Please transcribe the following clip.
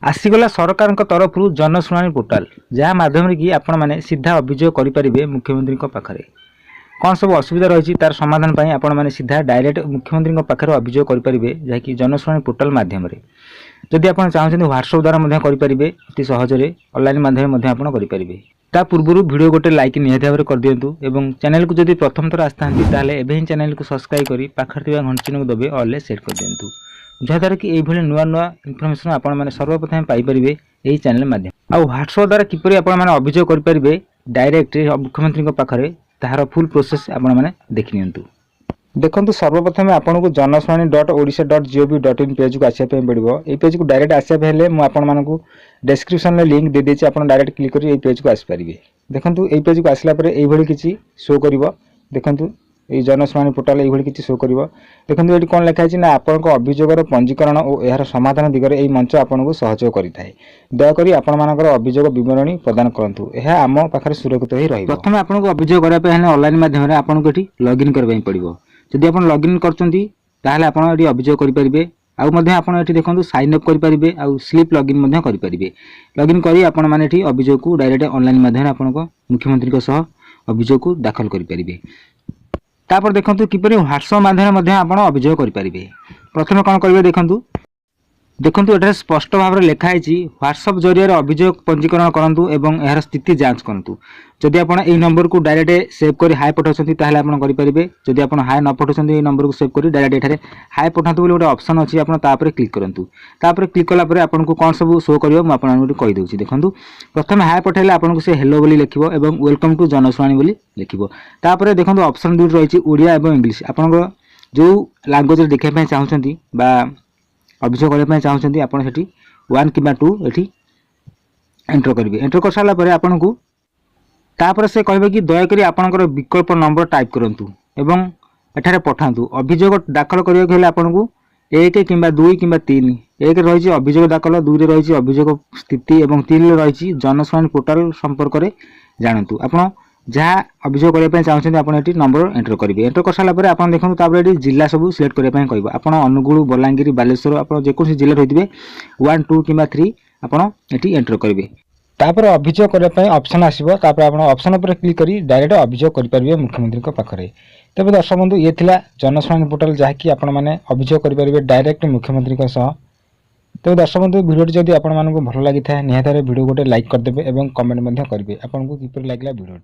आसीगला सरकार तरफ जनशुणाणी पोर्टाल जहाँ माध्यम कि आपण मैंने सीधा अभियोग करेंगे मुख्यमंत्री पाखे कौन सब असुविधा रही तार समाधान पर आपण मैंने सीधा डायरेक्ट मुख्यमंत्री पाखे अभियोग करेंगे जहाँकि जनशुणाणी पोर्टाल मध्यम जदि आप चाहते व्हाट्सएप द्वारा करेंगे अति सहजरे ऑनलाइन माध्यम करेंगे ता पूर्व वीडियो गोटे लाइक निहाती भाव कर दिंतु और चैनल को जब प्रथम थर आसता ही चैनल को सब्सक्राइब कर पाखे घंटी चिन्ह को दबे ऑल सेट कर दिंतु जहाँद्वारा कि ये नुआ नुआ इनफर्मेशन आपण मैंने सर्वप्रथम पाइपर यही चैनल माध्यम आउ व्हाट्सएप द्वारा किपर आपने अभियोग करेंगे डायरेक्ट मुख्यमंत्री पाखे तार फुल प्रोसेस आपण मैंने देखि नियंतु। देखो सर्वप्रथम आपन को जनशुणाणी.odisha.gov.in पेज को आसापे पड़ो ये पेज को डायरेक्ट आसापे हेले मुझे डिस्क्रिप्शन में लिंक दे देछि आपन डायरेक्ट क्लिक कर पेज को आसपारे। देखो ये पेज को आसला ये किसी शो कर देखो ये जनशुणाणी पोर्टाल ये किसी शो कर देखो ये कौन लिखाई ना आपण अभियोगर पंजीकरण और यार समाधान दिगरे ये मंच आपन को सहयोग करें दयाकोरी आपर अभियोग बरणी प्रदान करूँ यह आम पाखे सुरक्षित ही रही। प्रथम आपको अभियोग करने ऑनलाइन माध्यम आपको ये लॉगिन करवाई पड़ो जदि आप लॉगिन कर अभियोग करेंगे आउ देखो साइन अप करेंगे आउ स्लीप लॉगिन करेंगे लॉगिन करी आपण मैंने अभियोग को डायरेक्ट ऑनलाइन माध्यम आपको मुख्यमंत्री अभियोग को दाखल करेंगे। तापर देखो किपर व्हाट्सएप माध्यम आप अभियोग करेंगे प्रथम कौन करेंगे देखो ये स्पष्ट भाव में लिखाई व्हाट्सएप जरिए अभियोग पंजीकरण करूँ और यार स्थिति जांच करूँ जदि आप नंबर को डायरेक्ट सेव कर हाई पठाऊँ ताल करेंगे जदि आप हाई न पठाऊँ ये नंबर को सेव कर डायरेक्ट ये हाई पठातु बोले गोटे ऑप्शन अच्छी आप क्लिक करूँ तापर क्लिक कलापर आपको कौन सब शो कर मुझे कहीदे देखो प्रथम हाई पठाइले आपको से हेलो बोली लिखो और वेलकम टू जनशुणाणी बोली लिखो तापर देखो ऑप्शन दुई रही ओडिया और इंग्लिश आपन जो लैंग्वेज देखापी चाहते अभियोग करने चाहते आप 1 कि 2 ये एंटर करेंगे एंटर कर सारापर आपन को तापर से कहे कि दयाकोरी आपणकर विकल्प नंबर टाइप करूँ एवं एठारे पठातु अभियोग दाखल करने आपको 1 कि 2 कि 3 1 रही अभियोग दाखल 2 रही अभियोग स्थिति और 3 रही जनशुणाणी पोर्टाल संपर्क में जानतु आप जहाँ अभियोग करने चाहते आप नंबर एंटर करेंगे एंटर कर सारापर आप देखो ये जिला सब सिलेक्ट करने कह आप अनुगुल बलांगीर बालेश्वर आप जेकोसी जिले रही 1 2 कि 3 आप एंटर करेंगे तापर अभियोग करने ऑप्शन आसो आप ऑप्शन पर क्लिक कर डायरेक्ट अभियोग करेंगे मुख्यमंत्री पाखे। तेज दर्शक बंधु ये थिला जनशुणाणी पोर्टाल जहाँकि आपण मैंने अभियोग करेंगे डायरेक्ट मुख्यमंत्री तेज दर्शक बंधु वीडियो जदि आपको भल लगी था निहत वीडियो गोटे लाइक करदे और कमेंट करेंगे आपको किपर लगे वीडियो।